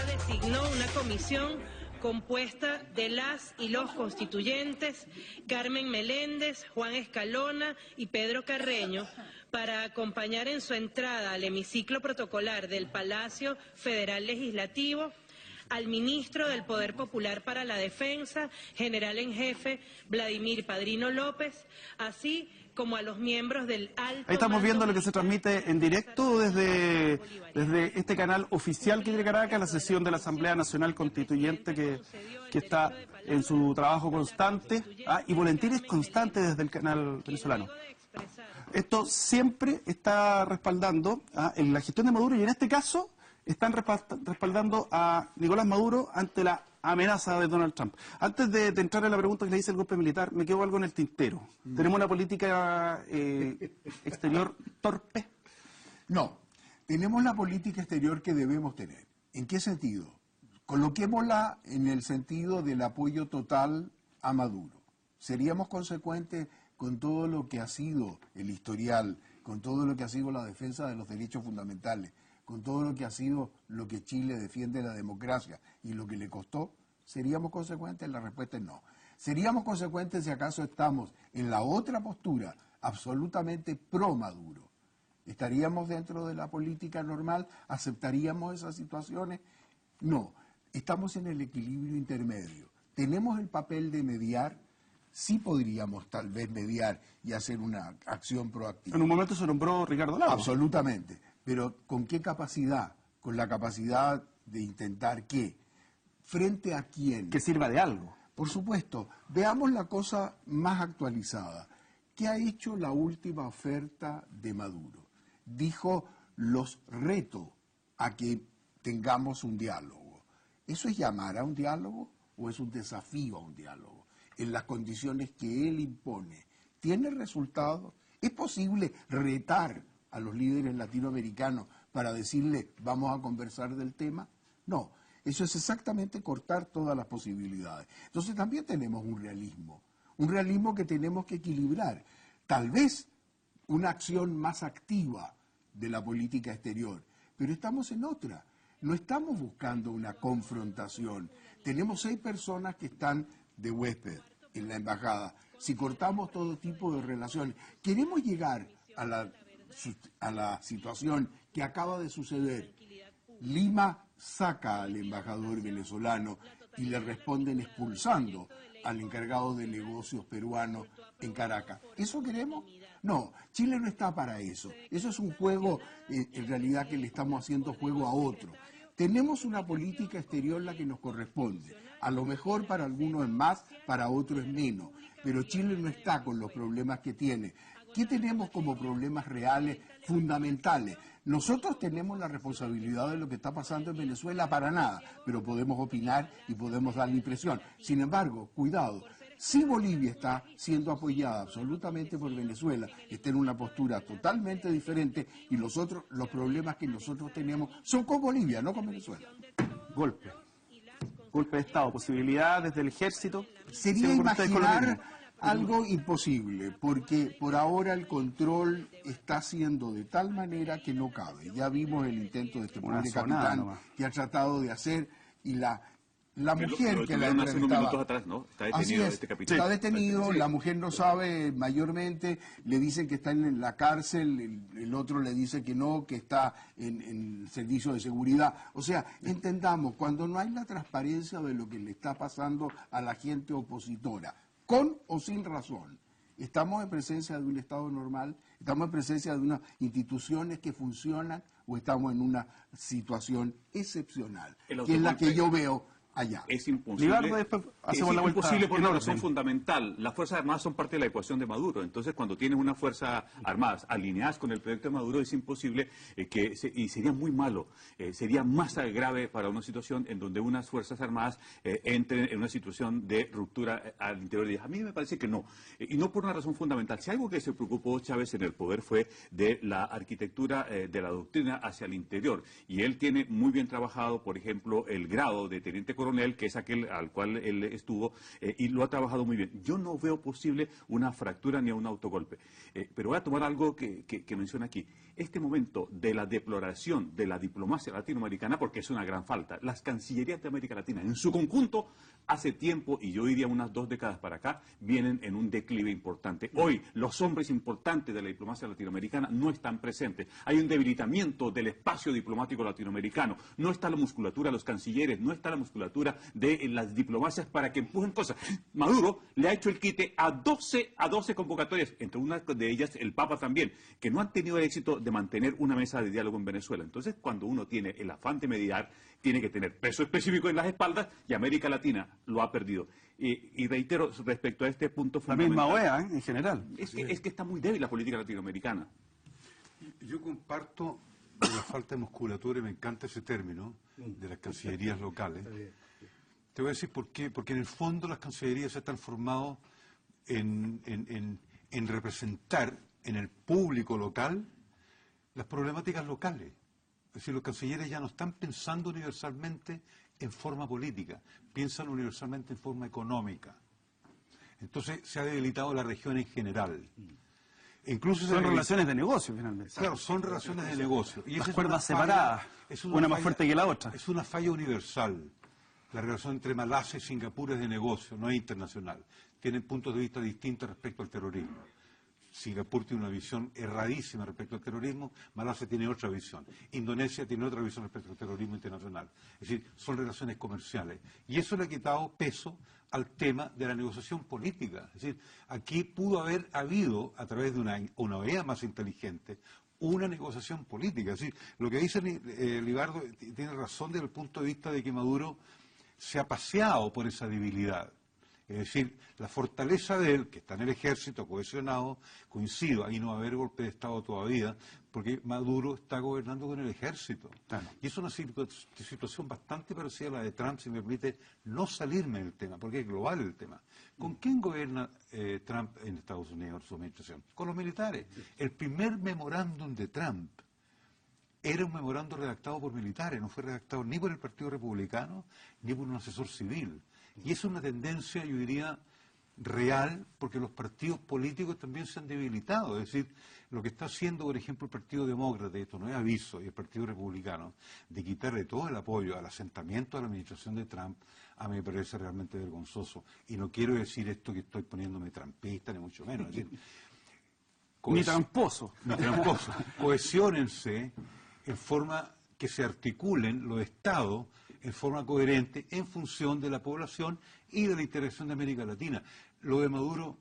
Designó una comisión compuesta de las y los constituyentes Carmen Meléndez, Juan Escalona y Pedro Carreño para acompañar en su entrada al hemiciclo protocolar del Palacio Federal Legislativo al ministro del Poder Popular para la Defensa, general en jefe Vladimir Padrino López, así como a los miembros del alto... Ahí estamos viendo lo que se transmite en directo desde este canal oficial que tiene Caracas, la sesión de la Asamblea Nacional Constituyente que que está en su trabajo constante, y volantines constantes desde el canal venezolano. Esto siempre está respaldando en la gestión de Maduro, y en este caso están respaldando a Nicolás Maduro ante la amenaza de Donald Trump. Antes de entrar en la pregunta que le hice el golpe militar, me quedó algo en el tintero. ¿Tenemos una política exterior torpe? No, tenemos la política exterior que debemos tener. ¿En qué sentido? Coloquémosla en el sentido del apoyo total a Maduro. ¿Seríamos consecuentes con todo lo que ha sido el historial, con todo lo que ha sido la defensa de los derechos fundamentales, con todo lo que ha sido lo que Chile defiende la democracia y lo que le costó? ¿Seríamos consecuentes? La respuesta es no. ¿Seríamos consecuentes si acaso estamos en la otra postura, absolutamente pro Maduro? ¿Estaríamos dentro de la política normal? ¿Aceptaríamos esas situaciones? No. Estamos en el equilibrio intermedio. ¿Tenemos el papel de mediar? Sí podríamos tal vez mediar y hacer una acción proactiva. En un momento se nombró Ricardo Lagos. Absolutamente. Pero ¿con qué capacidad? Con la capacidad de intentar ¿qué? ¿Frente a quién? Que sirva de algo. Por supuesto. Veamos la cosa más actualizada. ¿Qué ha hecho la última oferta de Maduro? Dijo, los reto a que tengamos un diálogo. ¿Eso es llamar a un diálogo o es un desafío a un diálogo? En las condiciones que él impone. ¿Tiene resultados? ¿Es posible retar a los líderes latinoamericanos para decirle vamos a conversar del tema? No, eso es exactamente cortar todas las posibilidades. Entonces también tenemos un realismo que tenemos que equilibrar. Tal vez una acción más activa de la política exterior, pero estamos en otra. No estamos buscando una confrontación. Tenemos 6 personas que están de huésped en la embajada. Si cortamos todo tipo de relaciones, queremos llegar a la situación que acaba de suceder. Lima saca al embajador venezolano y le responden expulsando al encargado de negocios peruano en Caracas. ¿Eso queremos? No, Chile no está para eso. Eso es un juego, en realidad, que le estamos haciendo juego a otro. Tenemos una política exterior la que nos corresponde. A lo mejor para algunos es más, para otros es menos. Pero Chile no está con los problemas que tiene. ¿Qué tenemos como problemas reales, fundamentales? Nosotros tenemos la responsabilidad de lo que está pasando en Venezuela para nada, pero podemos opinar y podemos dar la impresión. Sin embargo, cuidado, si Bolivia está siendo apoyada absolutamente por Venezuela, está en una postura totalmente diferente y los problemas que nosotros tenemos son con Bolivia, no con Venezuela. Golpe de Estado, posibilidad desde el ejército. Sería imaginar algo imposible, porque por ahora el control está haciendo de tal manera que no cabe. Ya vimos el intento de este pobre capitán que ha tratado de hacer, y la mujer que la hace unos minutos entrevistaba. atrás, ¿no? Está detenido este capitán. Está detenido, la mujer no sabe mayormente, le dicen que está en la cárcel, el otro le dice que no, que está en servicio de seguridad. O sea, entendamos, cuando no hay la transparencia de lo que le está pasando a la gente opositora, con o sin razón, ¿estamos en presencia de un Estado normal? ¿Estamos en presencia de unas instituciones que funcionan? ¿O estamos en una situación excepcional? Que es la que yo veo allá. Es imposible. Es imposible por una razón orden fundamental. Las Fuerzas Armadas son parte de la ecuación de Maduro. Entonces, cuando tienes unas Fuerzas Armadas alineadas con el proyecto de Maduro, es imposible y sería muy malo. Sería más grave para una situación en donde unas Fuerzas Armadas entren en una situación de ruptura al interior de ellas. A mí me parece que no. Y no por una razón fundamental. Si algo que se preocupó Chávez en el poder fue de la arquitectura de la doctrina hacia el interior. Y él tiene muy bien trabajado, por ejemplo, el grado de teniente coronel, que es aquel al cual él estuvo, y lo ha trabajado muy bien. Yo no veo posible una fractura ni un autogolpe. Pero voy a tomar algo que menciona aquí. Este momento de la deploración de la diplomacia latinoamericana, porque es una gran falta. Las cancillerías de América Latina, en su conjunto, hace tiempo, y yo diría unas 2 décadas para acá, vienen en un declive importante. Hoy, los hombres importantes de la diplomacia latinoamericana no están presentes. Hay un debilitamiento del espacio diplomático latinoamericano. No está la musculatura de los cancilleres, no está la musculatura candidatura, de las diplomacias para que empujen cosas. Maduro le ha hecho el quite a 12 convocatorias, entre una de ellas el Papa también, que no han tenido el éxito de mantener una mesa de diálogo en Venezuela. Entonces, cuando uno tiene el afán de mediar, tiene que tener peso específico en las espaldas, y América Latina lo ha perdido. Y reitero, respecto a este punto fundamental... La misma OEA, en general. Es que está muy débil la política latinoamericana. Yo comparto la falta de musculatura, y me encanta ese término, de las cancillerías locales. Te voy a decir por qué. Porque en el fondo las cancillerías se han transformado en representar en el público local las problemáticas locales. Es decir, los cancilleres ya no están pensando universalmente en forma política, piensan universalmente en forma económica. Entonces se ha debilitado la región en general. Incluso son relaciones de negocio, finalmente. Claro, son relaciones de negocio. Y las cuerdas separadas, una más fuerte que la otra. Es una falla universal. La relación entre Malasia y Singapur es de negocio, no es internacional. Tienen puntos de vista distintos respecto al terrorismo. Singapur tiene una visión erradísima respecto al terrorismo, Malasia tiene otra visión, Indonesia tiene otra visión respecto al terrorismo internacional. Es decir, son relaciones comerciales. Y eso le ha quitado peso al tema de la negociación política. Es decir, aquí pudo haber habido, a través de una OEA más inteligente, una negociación política. Es decir, lo que dice Libardo tiene razón desde el punto de vista de que Maduro se ha paseado por esa debilidad. Es decir, la fortaleza de él, que está en el ejército cohesionado, coincido, ahí no va a haber golpe de Estado todavía, porque Maduro está gobernando con el ejército. Claro. Y es una situación bastante parecida a la de Trump, si me permite no salirme del tema, porque es global el tema. ¿Con quién gobierna Trump en Estados Unidos en su administración? Con los militares. El primer memorándum de Trump era un memorándum redactado por militares, no fue redactado ni por el Partido Republicano ni por un asesor civil. Y es una tendencia, yo diría, real, porque los partidos políticos también se han debilitado. Es decir, lo que está haciendo, por ejemplo, el Partido Demócrata, esto no es aviso, y el Partido Republicano, de quitarle todo el apoyo al asentamiento de la administración de Trump, a mí me parece realmente vergonzoso. Y no quiero decir esto que estoy poniéndome trampista, ni mucho menos. Es decir, ni tramposo. Ni tramposo. Cohesiónense en forma que se articulen los estados en forma coherente en función de la población y de la interacción de América Latina. Lo de Maduro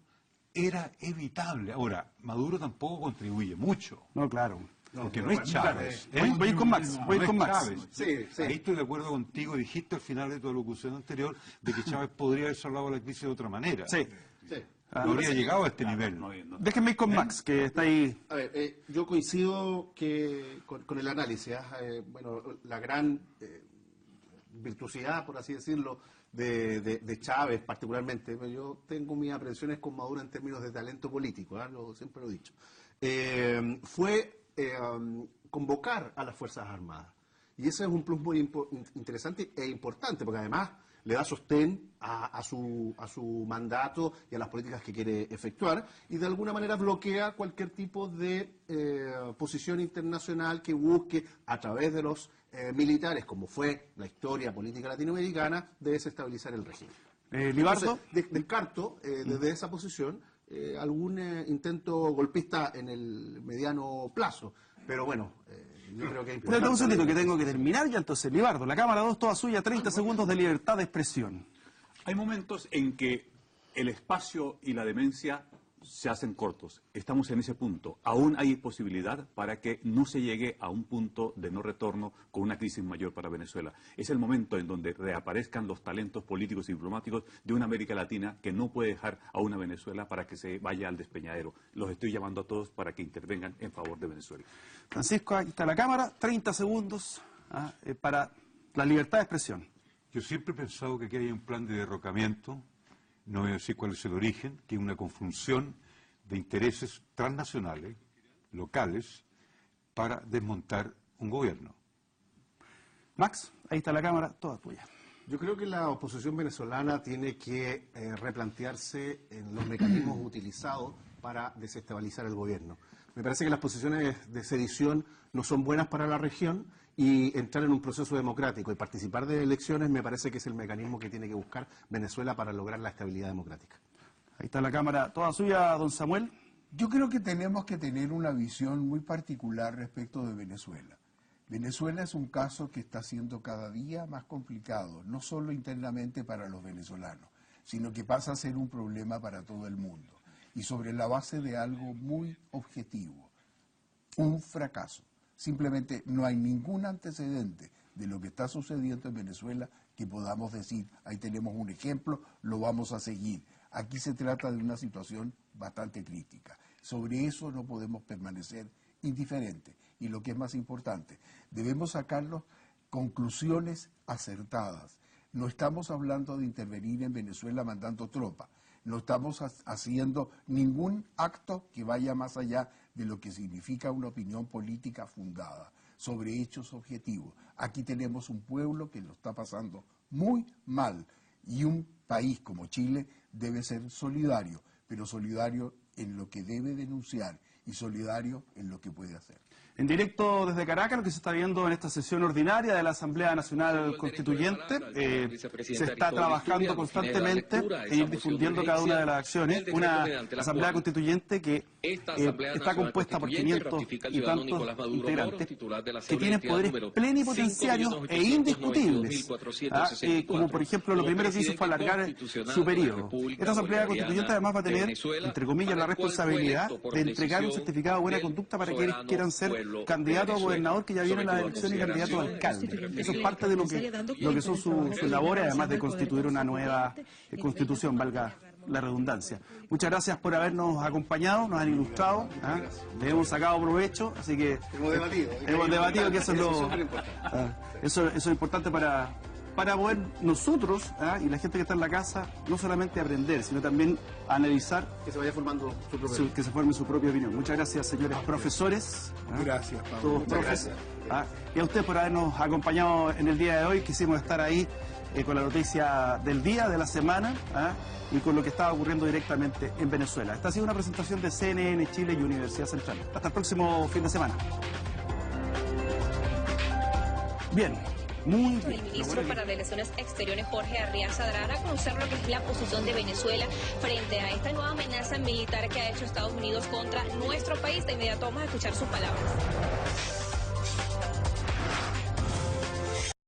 era evitable. Ahora, Maduro tampoco contribuye mucho. No, claro. Porque no es Chávez. Voy con Max. Sí. Ahí estoy de acuerdo contigo. Dijiste al final de tu locución anterior de que Chávez podría haber salvado la crisis de otra manera. Sí. No habría llegado a este nivel. Déjenme ir con Max, que está ahí. A ver, yo coincido con el análisis. Bueno, la gran virtuosidad, por así decirlo, de Chávez particularmente, pero yo tengo mis aprensiones con Maduro en términos de talento político, siempre lo he dicho, fue convocar a las Fuerzas Armadas. Y ese es un plus muy interesante e importante, porque además le da sostén a su mandato y a las políticas que quiere efectuar, y de alguna manera bloquea cualquier tipo de posición internacional que busque, a través de los militares, como fue la historia política latinoamericana, de desestabilizar el régimen. Libardo. Descarto desde esa posición algún intento golpista en el mediano plazo, pero bueno, yo creo que es importante. Un segundito que tengo que terminar ya, entonces, Libardo, la Cámara 2, toda suya, 30 segundos de libertad de expresión. Hay momentos en que el espacio y la demencia se hacen cortos. Estamos en ese punto. Aún hay posibilidad para que no se llegue a un punto de no retorno con una crisis mayor para Venezuela. Es el momento en donde reaparezcan los talentos políticos y diplomáticos de una América Latina que no puede dejar a una Venezuela para que se vaya al despeñadero. Los estoy llamando a todos para que intervengan en favor de Venezuela. Francisco, aquí está la Cámara, 30 segundos para la libertad de expresión. Yo siempre he pensado que aquí hay un plan de derrocamiento. No voy a decir cuál es el origen, que es una conjunción de intereses transnacionales, locales, para desmontar un gobierno. Max, ahí está la Cámara, toda tuya. Yo creo que la oposición venezolana tiene que replantearse en los mecanismos utilizados para desestabilizar el gobierno. Me parece que las posiciones de sedición no son buenas para la región, y entrar en un proceso democrático y participar de elecciones me parece que es el mecanismo que tiene que buscar Venezuela para lograr la estabilidad democrática. Ahí está la Cámara, toda suya, don Samuel. Yo creo que tenemos que tener una visión muy particular respecto de Venezuela. Venezuela es un caso que está siendo cada día más complicado, no solo internamente para los venezolanos, sino que pasa a ser un problema para todo el mundo. Y sobre la base de algo muy objetivo, un fracaso. Simplemente no hay ningún antecedente de lo que está sucediendo en Venezuela que podamos decir, ahí tenemos un ejemplo, lo vamos a seguir. Aquí se trata de una situación bastante crítica. Sobre eso no podemos permanecer indiferentes. Y lo que es más importante, debemos sacarnos conclusiones acertadas. No estamos hablando de intervenir en Venezuela mandando tropas. No estamos haciendo ningún acto que vaya más allá de lo que significa una opinión política fundada sobre hechos objetivos. Aquí tenemos un pueblo que lo está pasando muy mal y un país como Chile debe ser solidario, pero solidario en lo que debe denunciar y solidario en lo que puede hacer. En directo desde Caracas, lo que se está viendo en esta sesión ordinaria de la Asamblea Nacional Constituyente, se está trabajando constantemente en ir difundiendo cada una de las acciones. Una Asamblea Constituyente que está compuesta por 500 y tantos integrantes que tienen poderes plenipotenciarios e indiscutibles, como por ejemplo lo primero que hizo fue alargar su periodo. Esta Asamblea Constituyente además va a tener, entre comillas, la responsabilidad de entregar un certificado de buena conducta para quienes quieran ser candidato a gobernador, que ya viene la elección, y candidato a alcalde. Eso es parte de lo que son sus labores, además de constituir una nueva constitución, valga la redundancia. Muchas gracias por habernos acompañado, nos han ilustrado, le hemos sacado provecho, así que hemos debatido que eso es importante para poder nosotros y la gente que está en la casa no solamente aprender, sino también analizar, que se vaya formando su propia que se forme su propia opinión. Muchas gracias, señores profesores. Gracias, Pablo. Todos profes. Y a usted por habernos acompañado en el día de hoy. Quisimos estar ahí con la noticia del día, de la semana, y con lo que estaba ocurriendo directamente en Venezuela. Esta ha sido una presentación de CNN Chile y Universidad Central. Hasta el próximo fin de semana. Bien. Muy bien. El ministro para Relaciones Exteriores, Jorge Arriaza, dará a conocer lo que es la posición de Venezuela frente a esta nueva amenaza militar que ha hecho Estados Unidos contra nuestro país. De inmediato vamos a escuchar sus palabras.